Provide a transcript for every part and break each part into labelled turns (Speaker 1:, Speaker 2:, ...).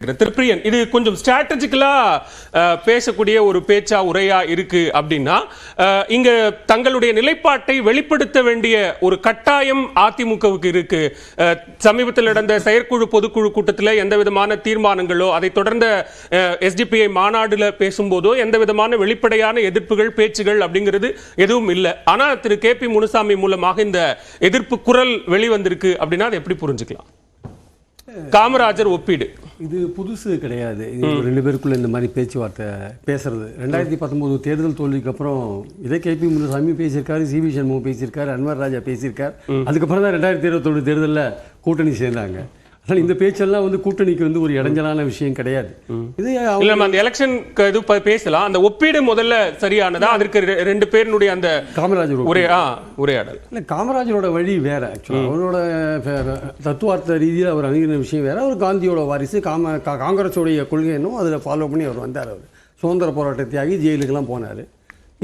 Speaker 1: திருப்பிரியன் இது கொஞ்சம் ஸ்ட்ராட்டஜிக்கலா பேசக்கூடிய ஒரு பேச்சா உரையா இருக்கு அப்படின்னா இங்க தங்களுடைய நிலைப்பாட்டை வெளிப்படுத்த வேண்டிய ஒரு கட்டாயம் அதிமுகவுக்கு இருக்கு. சமீபத்தில் நடந்த செயற்குழு பொதுக்குழு கூட்டத்தில் எந்த விதமான தீர்மானங்களோ அதை தொடர்ந்த SDPI மாநாடுல பேசும்போதோ எந்த விதமான வெளிப்படையான எதிர்ப்புகள் பேச்சுகள் அப்படிங்கிறது எதுவும் இல்லை. ஆனா திரு KP முனுசாமி மூலமாக இந்த எதிர்ப்பு குரல் வெளிவந்திருக்கு அப்படின்னா அதை எப்படி புரிஞ்சுக்கலாம்? காமராஜர் ஒப்பீடு
Speaker 2: இது புதுசு கிடையாது. இது ரெண்டு பேருக்குள்ள இந்த மாதிரி பேச்சுவார்த்தை பேசுறது 2019 தேர்தல் தோல்விக்கு அப்புறம் இதே KP முனுசாமி பேசியிருக்காரு, CV சண்முகம் பேசியிருக்காரு, அன்வர் ராஜா பேசியிருக்காரு. அதுக்கப்புறம் தான் 2021 தேர்தலில் கூட்டணி சேர்ந்தாங்க. ஆனால் இந்த பேச்செல்லாம் வந்து கூட்டணிக்கு வந்து ஒரு இடைஞ்சலான விஷயம் கிடையாது. இது
Speaker 1: நம்ம அந்த எலெக்ஷன் இது பேசலாம். அந்த ஒப்பீடு முதல்ல சரியானதா? அதற்கு ரெண்டு பேருடைய அந்த
Speaker 2: காமராஜர்
Speaker 1: உரையாடல்
Speaker 2: இல்லை, காமராஜரோட வழி வேற. ஆக்சுவலாக அவரோட தத்துவார்த்த ரீதியில் அவர் அணுகின விஷயம் வேற. அவர் காந்தியோட வாரிசு, காங்கிரஸோடைய கொள்கை என்னோ அதில் ஃபாலோ பண்ணி அவர் வந்தார். அவர் சுதந்திர போராட்ட தியாகி, ஜெயிலுக்கெல்லாம் போனார்.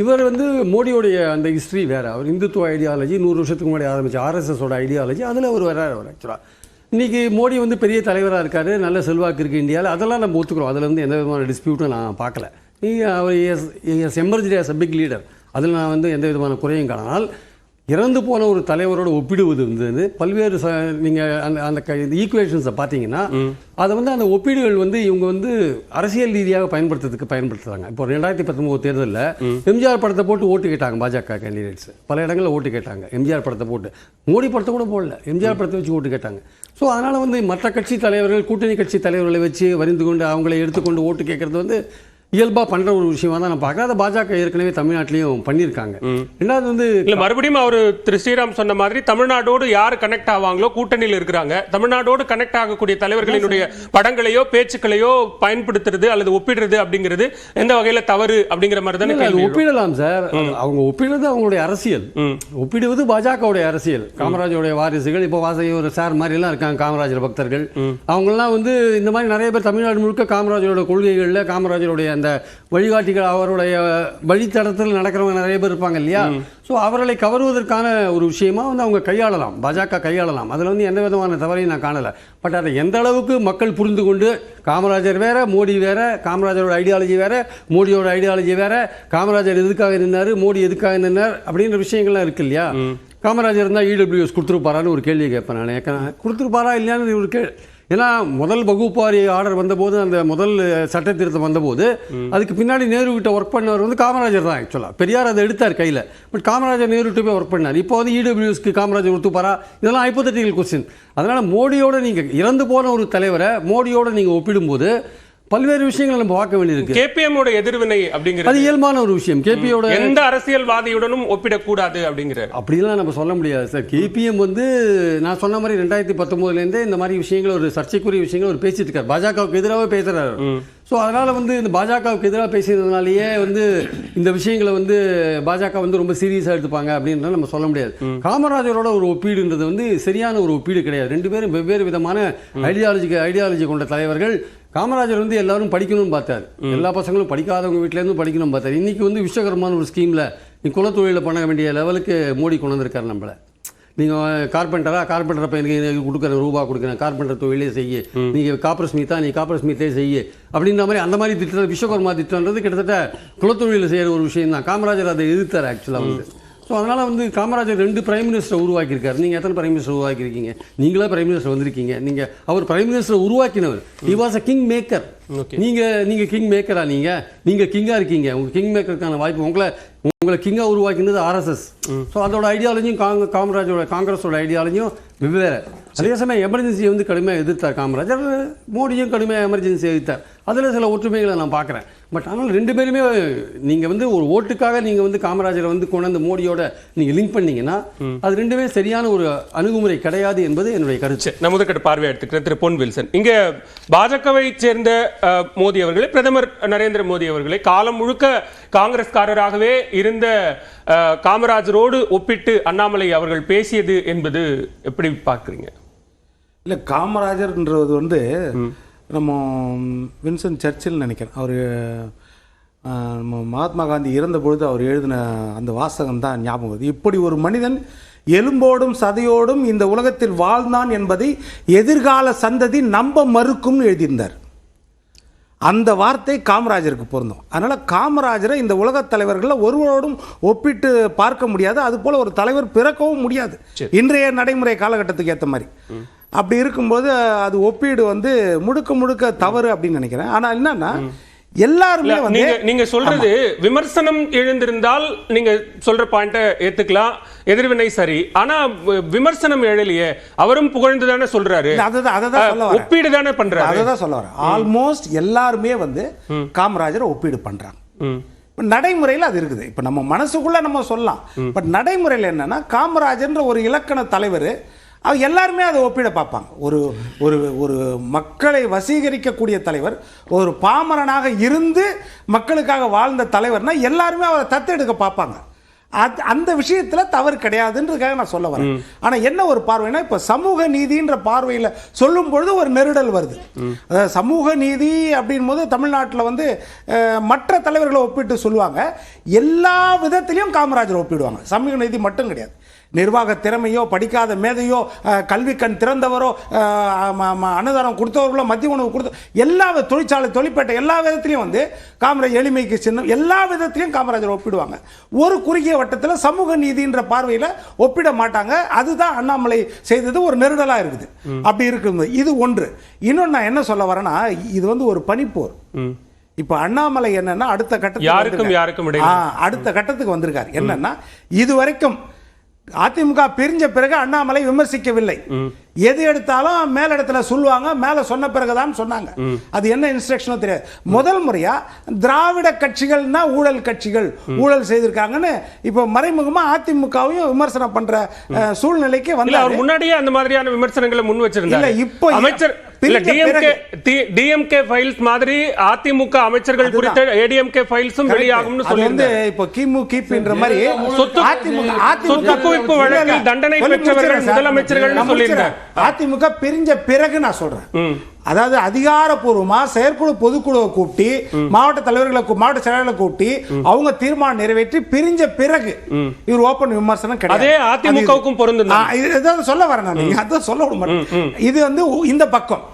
Speaker 2: இவர் வந்து மோடியோடைய அந்த ஹிஸ்ட்ரி வேறு. அவர் இந்துத்துவ ஐடியாலஜி 100 வருஷத்துக்கு முன்னாடி ஆரம்பித்த RSSோட ஐடியாலஜி அதில் அவர் வர்றார். அவர் ஆக்சுவலாக இன்றைக்கி மோடி வந்து பெரிய தலைவராக இருக்கார், நல்ல செல்வாக்கு இருக்குது இந்தியாவில், அதெல்லாம் நம்ம ஒத்துக்கிறோம். அதில் வந்து எந்த விதமான டிஸ்பியூட்டும் நான் பார்க்கல. அவர் எமர்ஜி ஆஸ் அ பிக் லீடர், அதில் நான் வந்து எந்த விதமான குறையும் காணால் இறந்து போன ஒரு தலைவரோட ஒப்பிடுவது வந்து பல்வேறு நீங்கள் அந்த ஈக்குவேஷன்ஸை பார்த்தீங்கன்னா அதை வந்து அந்த ஒப்பீடுகள் வந்து இவங்க வந்து அரசியல் ரீதியாக பயன்படுத்துறாங்க. இப்போ 2019 தேர்தலில் எம்ஜிஆர் படத்தை போட்டு ஓட்டு கேட்டாங்க பாஜக கேண்டிடேட்ஸ். பல இடங்களில் ஓட்டு கேட்டாங்க. எம்ஜிஆர் படத்தை போட்டு, மோடி படத்தை கூட போடல, எம்ஜிஆர் படத்தை வச்சு ஓட்டு கேட்டாங்க. ஸோ அதனால் வந்து மற்ற கட்சி தலைவர்கள், கூட்டணி கட்சி தலைவர்களை வச்சு வரிந்து கொண்டு அவங்களை எடுத்துக்கொண்டு ஓட்டு கேட்கறது வந்து இயல்பாக பண்ணுற ஒரு விஷயமா தான் நான் பார்க்குறேன். அதை பாஜக ஏற்கனவே தமிழ்நாட்டிலையும் பண்ணியிருக்காங்க. ரெண்டாவது வந்து இல்லை, மறுபடியும் அவர் திரு ஸ்ரீராம் சொன்ன மாதிரி தமிழ்நாடோடு யார் கனெக்ட் ஆவாங்களோ கூட்டணியில் இருக்கிறாங்க, தமிழ்நாடோடு கனெக்ட் ஆகக்கூடிய தலைவர்களினுடைய படங்களையோ பேச்சுக்களையோ பயன்படுத்துறது அல்லது ஒப்பிடுறது அப்படிங்கிறது எந்த வகையில் தவறு அப்படிங்கிற மாதிரி தானே ஒப்பிடலாம் சார். அவங்க ஒப்பிடுறது அவங்களுடைய அரசியல், ஒப்பிடுவது பாஜகவுடைய அரசியல். காமராஜருடைய வாரிசுகள் இப்போ ஒரு சார் மாதிரிலாம் இருக்காங்க, காமராஜர் பக்தர்கள். அவங்கெல்லாம் வந்து இந்த மாதிரி நிறைய பேர் தமிழ்நாடு முழுக்க காமராஜரோட கொள்கைகளில், காமராஜருடைய அந்த வழிகாட்டிகள், அவருடைய வழித்தடத்தில் நடக்கிறவங்க நிறைய பேர் இருப்பாங்க இல்லையா? ஸோ அவர்களை கவருவதற்கான ஒரு விஷயமா வந்து அவங்க கையாளலாம், பாஜக கையாளலாம். அதில் வந்து எந்த விதமான தவறையும் நான் காணலை. பட் அதை எந்த அளவுக்கு மக்கள் புரிந்து கொண்டு காமராஜர் வேற, மோடி வேற, காமராஜரோட ஐடியாலஜி வேற, மோடியோட ஐடியாலஜி வேற, காமராஜர் எதுக்காக நின்னார், மோடி எதுக்காக நின்னார் அப்படின்ற விஷயங்கள்லாம் இருக்கு இல்லையா? காமராஜர் இருந்தால் EWS கொடுத்துருப்பாரான்னு ஒரு கேள்வி கேட்பேன் நான். கொடுத்துருப்பாரா இல்லையான்னு ஒரு ஏன்னா முதல் வகுப்பாரி ஆர்டர் வந்தபோது, அந்த முதல் சட்ட திருத்தம் வந்தபோது அதுக்கு பின்னாடி நேரு கிட்ட ஒர்க் பண்ணவர் வந்து காமராஜர் தான். ஆக்சுவலாக பெரியார் அதை எடுத்தார் கையில். பட் காமராஜர் நேருகிட்ட போய் ஒர்க் பண்ணார். இப்போ வந்து EWSக்கு காமராஜர் ஒத்துப்பாரா? இதெல்லாம் ஹைப்போதெட்டிக்கல் கொஸ்டின். அதனால் மோடியோட நீங்கள் இறந்து போன ஒரு தலைவரை மோடியோட நீங்கள் ஒப்பிடும்போது பல்வேறு விஷயங்களை நம்ம பார்க்க வேண்டியிருக்கு. KPMோட எதிர்வினை அப்படிங்கிறது அது இயல்பான ஒரு விஷயம். KPயோட எந்த அரசியல்வாதியுடனும் ஒப்பிடக்கூடாது அப்படிங்கிற அப்படிலாம் நம்ம சொல்ல முடியாது சார். KPM வந்து நான் சொன்ன மாதிரி 2019 இந்த மாதிரி விஷயங்கள், ஒரு சர்ச்சைக்குரிய விஷயங்கள் ஒரு பேசிட்டு இருக்காரு, பாஜகவுக்கு எதிராக பேசுறாரு. ஸோ அதனால் வந்து இந்த பாஜகவுக்கு எதிராக பேசுறதுனாலேயே வந்து இந்த விஷயங்களை வந்து பாஜக வந்து ரொம்ப சீரியஸாக எடுத்துப்பாங்க அப்படின்றத நம்ம சொல்ல முடியாது. காமராஜரோட ஒரு ஒப்பீடுன்றது வந்து சரியான ஒரு ஒப்பீடு கிடையாது. ரெண்டு பேரும் வெவ்வேறு விதமான ஐடியாலஜி கொண்ட தலைவர்கள். காமராஜர் வந்து எல்லாரும் படிக்கணும்னு பார்த்தார், எல்லா பசங்களும் படிக்காதவங்க வீட்டிலேருந்து படிக்கணும்னு பார்த்தார். இன்றைக்கி வந்து விஸ்வகர்மான ஒரு ஸ்கீமில் நீ குலத்தொழிலில் பண்ண வேண்டிய லெவலுக்கு மோடி கொண்டு வந்திருக்காரு நம்மளை. நீங்கள் கார்பெண்டர் பையனுக்கு கொடுக்குறேன், ரூபா கொடுக்குறேன், கார்பெண்டர் தொழிலே செய்ய, நீங்கள் காப்பர் ஸ்மித்தா, நீ காப்பர் ஸ்மித்தே செய்ய அப்படின்ற மாதிரி அந்த மாதிரி திட்டம், விஸ்வகர்மா திட்டம்ன்றது கிட்டத்தட்ட குலத்தொழிலில் செய்கிற ஒரு விஷயம் தான். காமராஜர் அதை எதிர்த்தார் ஆக்சுவலாக வந்து. ஸோ அதனால் வந்து காமராஜர் 2 பிரைம் மினிஸ்டரை உருவாக்கியிருக்காரு. நீங்கள் எத்தனை பிரைம் மினிஸ்டர் உருவாக்கியிருக்கீங்க? நீங்களே பிரைம் மினிஸ்டர் வந்திருக்கீங்க. நீங்கள் அவர் பிரைம் மினிஸ்டரை உருவாக்கினவர். He was a king maker. நீங்கள் கிங் மேக்கரா? நீங்கள் கிங்காக இருக்கீங்க. உங்கள் கிங் மேக்கருக்கான வாய்ப்பு உங்களை கிங்காக உருவாக்கினது RSS. ஸோ அதோட ஐடியாலஜியும் காங்கிரஸோட ஐடியாலஜியும் வெவ்வேறு. அதே சமயம் எமர்ஜென்சியை வந்து கடுமையாக எதிர்த்தார் காமராஜர், மோடியும் கடுமையாக எமர்ஜென்சி எதிர்த்தார். அதில் சில ஒற்றுமைகளை நான் பார்க்குறேன். பட் ஆனால் ரெண்டு பேருமே நீங்கள் வந்து ஒரு ஓட்டுக்காக நீங்கள் வந்து காமராஜரை வந்து கொண்டு மோடியோட நீங்கள் லிங்க் பண்ணீங்கன்னா அது ரெண்டுமே சரியான ஒரு அணுகுமுறை கிடையாது என்பது என்னுடைய கருத்து.
Speaker 1: நான் முதற்கட்ட பார்வை எடுத்துக்கிற திரு பொன் வில்சன், இங்கே பாஜகவை சேர்ந்த மோடி அவர்களை, பிரதமர் நரேந்திர மோடி அவர்களை காலம் முழுக்க காங்கிரஸ்காரராகவே இருந்த காமராஜரோடு ஒப்பிட்டு அண்ணாமலை அவர்கள் பேசியது என்பது எப்படி பார்க்குறீங்க?
Speaker 3: இல்லை, காமராஜர்ன்றது வந்து நம்ம வின்சன் சர்ச்சில் நினைக்கிறேன். அவர் மகாத்மா காந்தி இறந்த பொழுது அவர் எழுதின அந்த வாசகம் தான் ஞாபகம் வருது. இப்படி ஒரு மனிதன் எலும்போடும் சதையோடும் இந்த உலகத்தில் வாழ்ந்தான் என்பதை எதிர்கால சந்ததி நம்ப மறுக்கும்னு எழுதியிருந்தார். அந்த வார்த்தை காமராஜருக்கு பொருந்தும். அதனால் காமராஜரை இந்த உலகத் தலைவர்களில் ஒருவரோடும் ஒப்பிட்டு பார்க்க முடியாது. அது போல் ஒரு தலைவர் பிறக்கவும் முடியாது இன்றைய நடைமுறை காலகட்டத்துக்கு ஏற்ற மாதிரி. அப்படி இருக்கும்போது அது ஒப்பீடு வந்து முழுக்க முழுக்க தவறு அப்படின்னு நினைக்கிறேன். ஆனால் என்னன்னா எல்லாருமே வந்து
Speaker 1: நீங்க சொல்றது விமர்சனம் எழுந்திருந்தால் நீங்க சொல்ற பாயிண்ட ஏத்துக்கலாம், எதிர்வினை சரி. ஆனா விமர்சனம் எழலையே, அவரும் புகழ்ந்து தானே சொல்றாரு, ஒப்பீடு தானே பண்றாரு.
Speaker 3: அதான் சொல்ல வரேன். ஆல்மோஸ்ட் எல்லாருமே வந்து காமராஜரை ஒப்பீடு பண்றாங்க. நடைமுறையில் அது இருக்குது. இப்ப நம்ம மனசுக்குள்ள நம்ம சொல்லலாம். பட் நடைமுறையில் என்னன்னா காமராஜர்ன்ற ஒரு இலக்கண தலைவர் எல்லாருமே அதை ஒப்பிட பார்ப்பாங்க. ஒரு ஒரு ஒரு மக்களை வசீகரிக்கக்கூடிய தலைவர், ஒரு பாமரனாக இருந்து மக்களுக்காக வாழ்ந்த தலைவர்னா எல்லாருமே அவரை தத்தெடுக்க பார்ப்பாங்க. அந்த விஷயத்தில் தவறு கிடையாதுன்றதுக்காக நான் சொல்ல வரேன். ஆனால் என்ன ஒரு பார்வைனா, இப்போ சமூக நீதின்ற பார்வையில் சொல்லும் பொழுது ஒரு நெருடல் வருது. சமூக நீதி அப்படின் போது தமிழ்நாட்டில் வந்து மற்ற தலைவர்களை ஒப்பிட்டு சொல்லுவாங்க. எல்லா விதத்திலையும் காமராஜர் ஒப்பிடுவாங்க. சமூக நீதி மட்டும் கிடையாது. நிர்வாக திறமையோ, படிக்காத மேதையோ, கல்வி கண் திறந்தவரோ, அன்னதானம் கொடுத்தவர்களோ, மத்திய உணவு கொடுத்த எல்லா தொழிற்சாலை, தொழிற்பேட்டை எல்லா விதத்திலையும் வந்து காமராஜர் எளிமைக்கு சின்னம், எல்லா விதத்திலையும் காமராஜர் ஒப்பிடுவாங்க. ஒரு குறுகிய வட்டத்தில் சமூக நீதின்ற பார்வையில் ஒப்பிட மாட்டாங்க. அதுதான் அண்ணாமலை செய்தது ஒரு நெருடலாக இருக்குது. அப்படி இருக்குது. இது ஒன்று. இன்னொன்று நான் என்ன சொல்ல வரேன்னா, இது வந்து ஒரு பனிப்போர். இப்ப அண்ணாமலை என்னன்னா அடுத்த கட்டத்துக்கு வந்திருக்காரு. என்னன்னா இதுவரைக்கும் அதிமுக பிரிஞ்ச பிறகு அண்ணாமலை விமர்சிக்கவில்லை. எது எடுத்தாலும் மேலிடத்துல சொல்லுவாங்க, மேல சொன்ன பிறகுதான் சொன்னாங்க. அது என்ன இன்ஸ்ட்ரக்ஷனோ தெரியாது. முதல் முறையா திராவிட கட்சிகள்னா ஊழல் கட்சிகள், ஊழல் செய்திருக்காங்கன்னு இப்ப மறைமுகமா அதிமுகவையும் விமர்சனம் பண்ற சூழ்நிலைக்கு வந்து
Speaker 1: அவர் முன்னாடியே அந்த மாதிரியான விமர்சனங்களை முன் வச்சிருந்தாங்க.
Speaker 3: இப்போ
Speaker 1: அமைச்சர் டிஎம்கே ஃபைல்ஸ் மாதிரி அதிமுக அமைச்சர்கள் குறித்த ஏடிஎம்கே ஃபைல்ஸும் வெளியாகும்னு சொல்லிருந்து
Speaker 3: இப்போ கிமு கிபின்ற மாதிரி
Speaker 1: சொத்து குவிப்பு வழக்கில் தண்டனை பெற்றவர்கள் முதலமைச்சர்கள் சொல்லியிருந்தார்.
Speaker 3: அதிமுக பிரிஞ்ச பிறகு நான் சொல்றேன். அதாவது அதிகாரப்பூர்வமா செயற்குழு பொதுக்குழுவை கூட்டி மாவட்ட தலைவர்களை, மாவட்ட செயலாளர்களை கூட்டி அவங்க தீர்மானம் நிறைவேற்றி பிரிஞ்ச பிறகு இவர் ஓபன் விமர்சனம் கிடையாது.
Speaker 1: அதே அதிமுகவுக்கும் பொருந்தும்.
Speaker 3: இதான் சொல்ல வரேன் நான். அதான் சொல்ல விட மாட்டேன். இது வந்து இந்த பக்கம்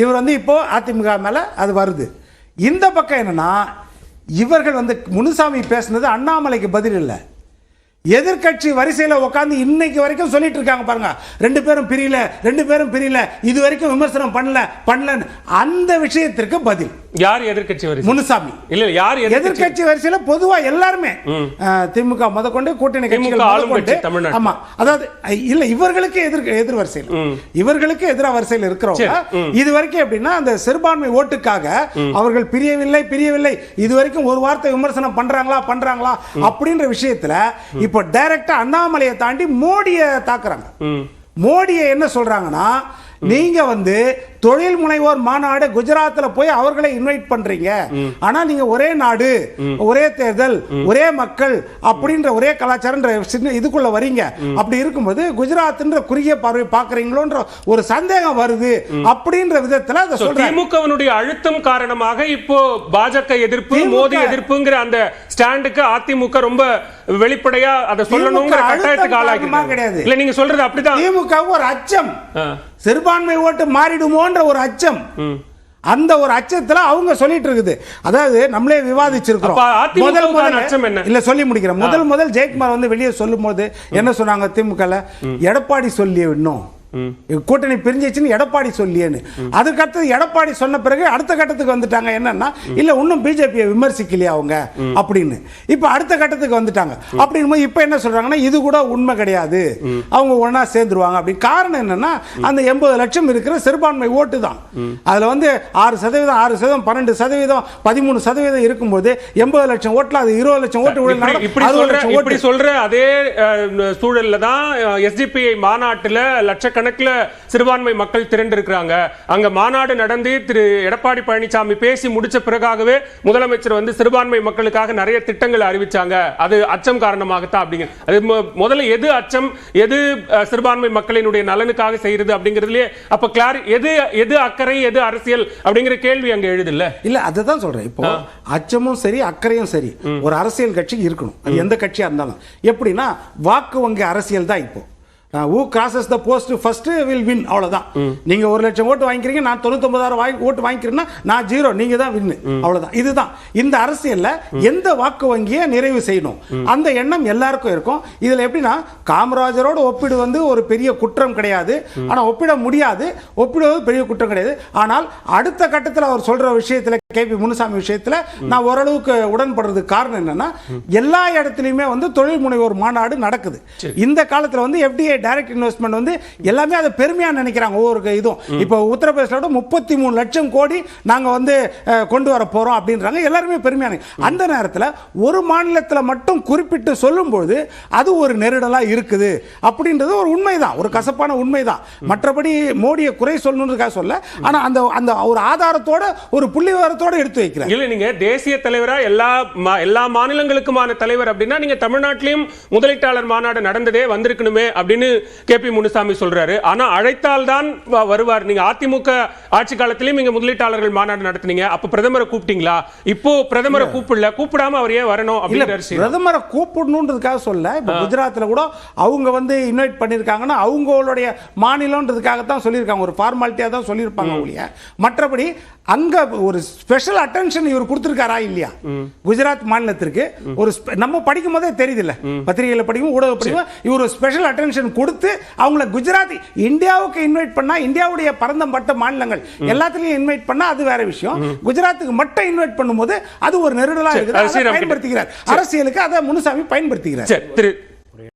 Speaker 3: இவர் வந்து இப்போ அதிமுக மேல அது வருது. இந்த பக்கம் என்னன்னா இவர்கள் வந்து முனுசாமி பேசுனது அண்ணாமலைக்கு பதில் இல்லை. எதிர்கட்சி வரிசையில் உட்கார்ந்து இன்னைக்கு வரைக்கும் சொல்லிட்டு இருக்காங்க பாருங்க, ரெண்டு பேரும் பிரியல, இது வரைக்கும் விமர்சனம் பண்ணல. அந்த விஷயத்திற்கு பதில்
Speaker 1: யார் எதிர்கட்சி வரிசை?
Speaker 3: முனுசாமி இல்ல. யார் எதிர்கட்சி வரிசையில பொதுவா எல்லாருமே திமுக முதற்கொண்டு கூட்டணி கட்சிகள். ஆமா, அதாவது இல்ல இவர்களுக்கு எதிர் வரிசையில், இவர்களுக்கு எதிராக வரிசையில் இருக்கிறவங்க இது வரைக்கும் எப்படின்னா அந்த சிறுபான்மை ஓட்டுக்காக அவர்கள் பிரியவில்லை, இது வரைக்கும் ஒரு வார்த்தை விமர்சனம் பண்றாங்களா அப்படின்ற விஷயத்துல இப்போ டைரக்டா அண்ணாமலையை தாண்டி மோடியை தாக்குறாங்க. மோடியை என்ன சொல்றாங்கன்னா, நீங்க வந்து தொழில் முனைவோர் மாநாடு குஜராத்ல போய் அவர்களை இன்வைட் பண்றீங்க, ஆனா நீங்க ஒரே நாடு, ஒரே தேர்தல், ஒரே மக்கள் அப்படின்ற ஒரே கலாச்சாரம் இதுக்குள்ள வரீங்க. அப்படி இருக்கும்போது குஜராத்ன்ற குறுகிய பார்வை பாக்குறீங்களோன்ற ஒரு சந்தேகம் வருது அப்படின்ற விதத்துல அதை சொல்றாங்க.
Speaker 1: திமுகவினுடைய அழுத்தம் காரணமாக இப்போ பாஜக எதிர்ப்பு, மோடி எதிர்ப்புங்கிற அந்த ஸ்டாண்டுக்கு அதிமுக ரொம்ப வெளிப்படையா அதை சொல்லணும்ங்கிற கட்டாயத்துக்கு ஆளாகிருக்காங்க. கிடையாது இல்ல, நீங்க சொல்றது அப்படிதான்.
Speaker 3: திமுக ஒரு அச்சம், சிறுபான்மை ஓட்டு மாறிடுமோன்ற ஒரு அச்சம், அந்த ஒரு அச்சத்துல அவங்க சொல்லிட்டு இருக்குது. அதாவது நம்மளே விவாதிச்சிருக்கிறோம். இல்ல சொல்லி முடிக்கிறேன். முதல் ஜெயக்குமார் வந்து வெளியே சொல்லும் போது என்ன சொன்னாங்க, திமுக எடப்பாடி சொல்லி இன்னும் கூட்டணி பிரிஞ்சிச்சுன்னு எடப்பாடி சொல்லியேன்னு. அதுக்கடுத்து எடப்பாடி சொன்ன பிறகு அடுத்த கட்டத்துக்கு வந்துட்டாங்க. என்னன்னா இல்ல இன்னும் பிஜேபியை விமர்சிக்கலையா அவங்க அப்படின்னு. இப்ப அடுத்த கட்டத்துக்கு வந்துட்டாங்க. அப்படின்னு இப்ப என்ன சொல்றாங்கன்னா இது கூட உண்மை கிடையாது, அவங்க ஒன்னா சேர்ந்துருவாங்க அப்படின்னு. காரணம் என்னன்னா அந்த 80 லட்சம் இருக்கிற சிறுபான்மை ஓட்டு தான். அதுல வந்து 6%, 12%, 13% இருக்கும்போது 80 லட்சம் ஓட்டுல அது 20 லட்சம் ஓட்டு.
Speaker 1: இப்படி சொல்ற அதே சூழல்ல தான் எஸ்டிபிஐ மாநாட்டுல லட்சக்கணக்கில் சிறுபான்மை மக்கள் திரண்டு இருக்கிறாங்க. அங்க மாநாடு நடந்து திரு எடப்பாடி பழனிசாமி பேசி முடிச்ச பிறகாகவே முதலமைச்சர் வந்து சிறுபான்மை மக்களுக்காக நிறைய திட்டங்களை அறிவிச்சாங்க. அது அச்சம் காரணமாகத்தான் அப்படிங்க. அது முதல்ல எது அச்சம், எது சிறுபான்மை மக்களினுடைய நலனுக்காக செய்யறது அப்படிங்கிறதுலயே அப்ப எது அக்கறை, எது அரசியல் அப்படிங்கிற கேள்வி அங்க எழுதில்ல.
Speaker 3: இல்ல அதுதான் சொல்றேன். இப்போ அச்சமும் சரி அக்கறையும் சரி ஒரு அரசியல் கட்சி இருக்கணும். அது எந்த கட்சியா இருந்தாலும். எப்படின்னா வாக்கு வங்கி அரசியல் தான் இப்போ. who crosses the post first will win அவ்வளவுதான். நீங்க 1 லட்சம் ஓட்டு வாங்கிக்கிறீங்க, நான் 99,000 ஓட்டு வாங்கிக்கிறேன்னா நான் 0, நீங்க தான் வின், அவ்வளவுதான். இதுதான் இந்த அரசியல்ல எந்த வாக்கு வங்கியை நிறைவு செய்யணும் அந்த எண்ணம் எல்லாருக்கும் இருக்கும். இதுல எப்படின்னா காமராஜரோட ஒப்பிடு வந்து ஒரு பெரிய குற்றம் கிடையாது, ஆனா ஒப்பிட முடியாது, ஒப்பிடுவது பெரிய குற்றம் கிடையாது. ஆனால் அடுத்த கட்டத்தில் அவர் சொல்ற விஷயத்துல கேபி முனுசாமி விஷயத்துல நான் ஓரளவுக்கு உடன்படுறதுக்கு காரணம் என்னன்னா எல்லா இடத்துலயுமே வந்து தொழில் முனைவோர் மாநாடு நடக்குது. இந்த காலத்துல வந்து எஃப்டிஐ டைரக்ட் இன்வெஸ்ட்மெண்ட் வந்து எல்லாமே அதை பெருமையா நினைக்கிறாங்க. ஒவ்வொரு இதுவும் இப்போ உத்தரப்பிரதேசோட 33 லட்சம் கோடி நாங்க வந்து கொண்டு வர போறோம் அப்படின்றாங்க, எல்லாருமே பெருமையா. அந்த நேரத்தில் ஒரு மாநிலத்தில் மட்டும் குறிப்பிட்டு சொல்லும்போது அது ஒரு நெருடலா இருக்குது அப்படின்றது ஒரு உண்மைதான், ஒரு கசப்பான உண்மைதான். மற்றபடி மோடியை குறை சொல்லணுன்றதுக்காக சொல்ல, ஆனா அந்த அந்த ஒரு ஆதாரத்தோட ஒரு புள்ளிவிவரத்தோட எடுத்து வைக்கிறார்.
Speaker 1: இல்ல நீங்க தேசிய தலைவரா எல்லா மாநிலங்களுக்குமான தலைவர் அப்படின்னா நீங்க தமிழ்நாட்டிலும் முதலீட்டாளர் மாநாடு நடந்ததே வந்திருக்கணுமே அப்படின்னு கேபி முனுசாமி சொல்றாரு. ஆனா அழைத்தால் தான் வருவார். நீங்க அதிமுக ஆட்சி காலத்திலும் இங்க முதலீட்டாளர்கள் மாநாடு நடத்துனீங்க, அப்ப பிரதமரை கூப்பிட்டீங்களா? இப்போ பிரதமரை கூப்பிடாம அவர் ஏன் வரணும் அப்படின்னு
Speaker 3: பிரதமரை கூப்பிடணுன்றதுக்காக சொல்ல. இப்ப குஜராத்ல கூட அவங்க வந்து இன்வைட் பண்ணிருக்காங்கன்னா அவங்களுடைய மாநிலம்ன்றதுக்காக தான் சொல்லியிருக்காங்க, ஒரு ஃபார்மாலிட்டியா தான் சொல்லியிருப்பாங்க ஒழிய மற்றபடி அங்க ஒரு ஸ்பெஷல் அட்டென்ஷன் இவர் கொடுத்திருக்காரா இல்லையா? குஜராத் மாநிலத்திற்கு ஒரு நம்ம படிக்கும் போதே தெரியுது இல்ல, பத்திரிகையில படிக்கும் ஊடக படிக்கும், இவர் ஸ்பெஷல் அட்டென்ஷன் கொடுத்து அவங்கள குஜராத் இந்தியாவுக்கு இன்வைட் பண்ணா, இந்தியாவுடைய பரந்தப்பட்ட மாநிலங்கள் எல்லாத்துலயும் இன்வைட் பண்ணா அது வேற விஷயம். குஜராத்துக்கு மட்டும் இன்வைட் பண்ணும்போது அது ஒரு நெருடலா இருக்குது, பயன்படுத்துகிறார் அரசியலுக்கு, அதை முனுசாமி பயன்படுத்துகிறார்.